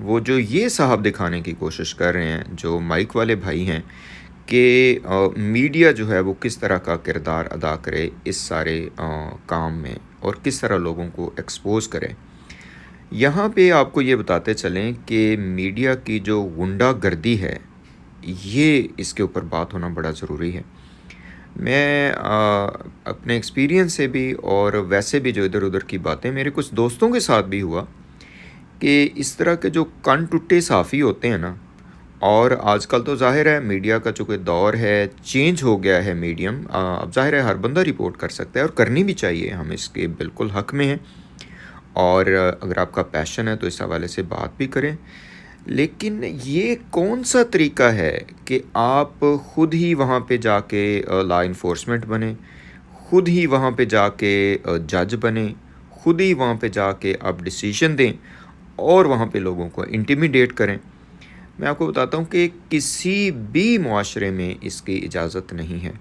وہ جو یہ صاحب دکھانے کی کوشش کر رہے ہیں، جو مائک والے بھائی ہیں، کہ میڈیا جو ہے وہ کس طرح کا کردار ادا کرے اس سارے کام میں، اور کس طرح لوگوں کو ایکسپوز کرے۔ یہاں پہ آپ کو یہ بتاتے چلیں کہ میڈیا کی جو غنڈہ گردی ہے، یہ اس کے اوپر بات ہونا بڑا ضروری ہے۔ میں اپنے ایکسپیرینس سے بھی اور ویسے بھی جو ادھر ادھر کی باتیں میرے کچھ دوستوں کے ساتھ بھی ہوا کہ اس طرح کے جو کن ٹٹے صحافی ہوتے ہیں نا، اور آج کل تو ظاہر ہے میڈیا کا چونکہ دور ہے، چینج ہو گیا ہے میڈیم، اب ظاہر ہے ہر بندہ رپورٹ کر سکتا ہے، اور کرنی بھی چاہیے، ہم اس کے بالکل حق میں ہیں، اور اگر آپ کا پیشن ہے تو اس حوالے سے بات بھی کریں۔ لیکن یہ کون سا طریقہ ہے کہ آپ خود ہی وہاں پہ جا کے لا انفورسمنٹ بنیں، خود ہی وہاں پہ جا کے جج بنیں، خود ہی وہاں پہ جا کے آپ ڈیسیژن دیں اور وہاں پہ لوگوں کو انٹیمیڈیٹ کریں؟ میں آپ کو بتاتا ہوں کہ کسی بھی معاشرے میں اس کی اجازت نہیں ہے۔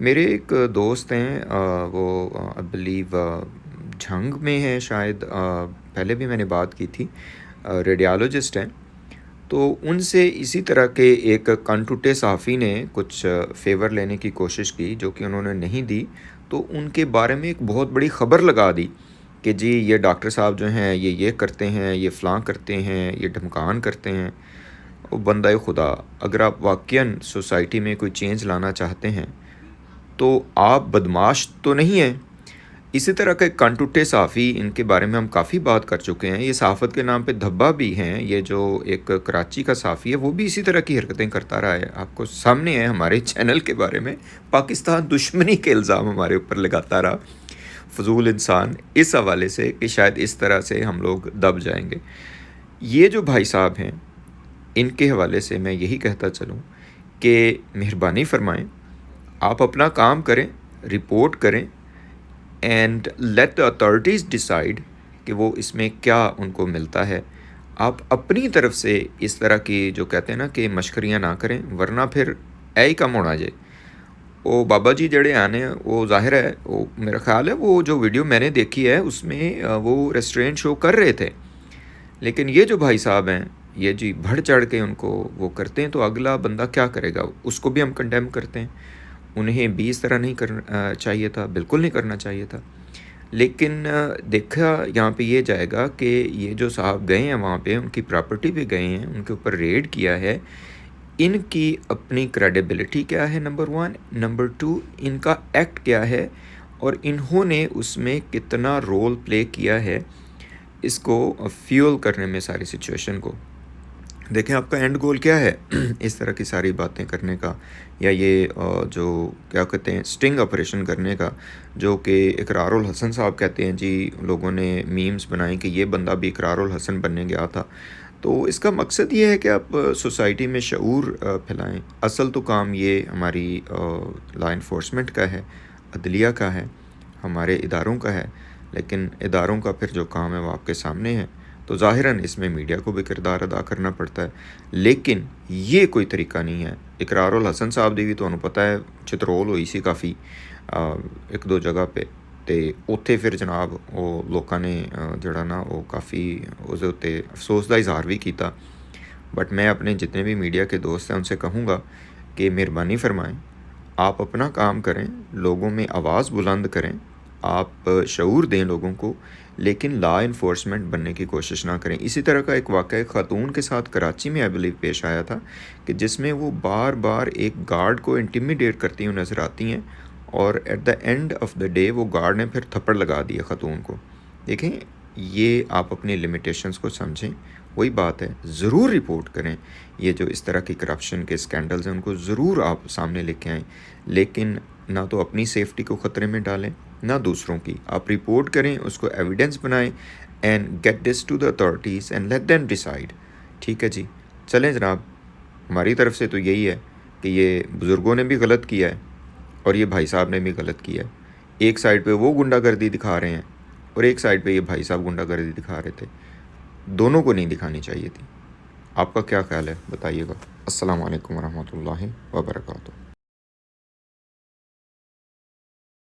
میرے ایک دوست ہیں، وہ آئی بلیو جھنگ میں ہے شاید، پہلے بھی میں نے بات کی تھی، ریڈیالوجسٹ ہیں۔ تو ان سے اسی طرح کے ایک کنٹوٹے صحافی نے کچھ فیور لینے کی کوشش کی، جو کہ انہوں نے نہیں دی، تو ان کے بارے میں ایک بہت بڑی خبر لگا دی کہ جی یہ ڈاکٹر صاحب جو ہیں یہ کرتے ہیں، یہ فلاں کرتے ہیں، یہ ڈھمکان کرتے ہیں۔ وہ بندہ خدا، اگر آپ واقعاً سوسائٹی میں کوئی چینج لانا چاہتے ہیں تو آپ بدماش تو نہیں ہیں۔ اسی طرح کا ایک کنٹوٹے صحافی، ان کے بارے میں ہم کافی بات کر چکے ہیں، یہ صحافت کے نام پہ دھبا بھی ہیں، یہ جو ایک کراچی کا صحافی ہے وہ بھی اسی طرح کی حرکتیں کرتا رہا ہے۔ آپ کو سامنے ہے ہمارے چینل کے بارے میں پاکستان دشمنی کے الزام ہمارے اوپر لگاتا رہا، فضول انسان، اس حوالے سے کہ شاید اس طرح سے ہم لوگ دب جائیں گے۔ یہ جو بھائی صاحب ہیں، ان کے حوالے سے میں یہی کہتا چلوں کہ مہربانی فرمائیں، آپ اپنا کام کریں، رپورٹ کریں، and let the authorities decide کہ وہ اس میں کیا ان کو ملتا ہے۔ آپ اپنی طرف سے اس طرح کی جو کہتے ہیں نا کہ مشکریاں نہ کریں، ورنہ پھر اے ہی کم ہونا جائے۔ وہ بابا جی جڑے آنے، وہ ظاہر ہے، وہ میرا خیال ہے وہ جو ویڈیو میں نے دیکھی ہے اس میں وہ ریسٹورینٹ شو کر رہے تھے، لیکن یہ جو بھائی صاحب ہیں یہ جی بڑھ چڑھ کے ان کو وہ کرتے ہیں، تو اگلا بندہ کیا کرے گا؟ اس کو بھی ہم کنڈیم کرتے ہیں۔ انہیں بھی اس طرح نہیں کرنا چاہیے تھا، بالکل نہیں کرنا چاہیے تھا۔ لیکن دیکھا یہاں پہ یہ جائے گا کہ یہ جو صاحب گئے ہیں وہاں پہ، ان کی پراپرٹی پہ گئے ہیں، ان کے اوپر ریڈ کیا ہے، ان کی اپنی کریڈیبلٹی کیا ہے نمبر 1، نمبر 2 ان کا ایکٹ کیا ہے، اور انہوں نے اس میں کتنا رول پلے کیا ہے اس کو فیول کرنے میں ساری سچویشن کو۔ دیکھیں آپ کا اینڈ گول کیا ہے اس طرح کی ساری باتیں کرنے کا، یا یہ جو کیا کہتے ہیں سٹنگ آپریشن کرنے کا، جو کہ اقرار الحسن صاحب کہتے ہیں جی، لوگوں نے میمز بنائیں کہ یہ بندہ بھی اقرار الحسن بننے گیا تھا۔ تو اس کا مقصد یہ ہے کہ آپ سوسائٹی میں شعور پھیلائیں۔ اصل تو کام یہ ہماری لا انفورسمنٹ کا ہے، عدلیہ کا ہے، ہمارے اداروں کا ہے، لیکن اداروں کا پھر جو کام ہے وہ آپ کے سامنے ہے، تو ظاہراً اس میں میڈیا کو بھی کردار ادا کرنا پڑتا ہے۔ لیکن یہ کوئی طریقہ نہیں ہے۔ اقرار الحسن صاحب دی بھی تو انہوں پتہ ہے چترول ہوئی سی کافی ایک دو جگہ پہ، تے اوتھے پھر جناب وہ لوکاں نے جڑا نا وہ کافی اس اتنے افسوس کا اظہار بھی کیتا۔ بٹ میں اپنے جتنے بھی میڈیا کے دوست ہیں ان سے کہوں گا کہ مہربانی فرمائیں، آپ اپنا کام کریں، لوگوں میں آواز بلند کریں، آپ شعور دیں لوگوں کو، لیکن لا انفورسمنٹ بننے کی کوشش نہ کریں۔ اسی طرح کا ایک واقعہ ایک خاتون کے ساتھ کراچی میں بلیو پیش آیا تھا، کہ جس میں وہ بار بار ایک گارڈ کو انٹیمیڈیٹ کرتی ہوئی نظر آتی ہیں، اور at the end of the day وہ گارڈ نے پھر تھپڑ لگا دیا خاتون کو۔ دیکھیں یہ آپ اپنی لمیٹیشنز کو سمجھیں، وہی بات ہے، ضرور رپورٹ کریں، یہ جو اس طرح کی کرپشن کے اسکینڈلز ہیں ان کو ضرور آپ سامنے لے کے آئیں، لیکن نہ تو اپنی سیفٹی کو خطرے میں ڈالیں نہ دوسروں کی۔ آپ رپورٹ کریں، اس کو ایویڈنس بنائیں، and get this to the authorities and let them decide. ٹھیک ہے جی، چلیں جناب، ہماری طرف سے تو یہی ہے کہ یہ بزرگوں نے بھی غلط کیا ہے اور یہ بھائی صاحب نے بھی غلط کیا ہے۔ ایک سائڈ پہ وہ غنڈہ گردی دکھا رہے ہیں اور ایک سائڈ پہ یہ بھائی صاحب غنڈہ گردی دکھا رہے تھے، دونوں کو نہیں دکھانی چاہیے تھی۔ آپ کا کیا خیال ہے بتائیے گا۔ السلام علیکم ورحمۃ اللہ وبرکاتہ۔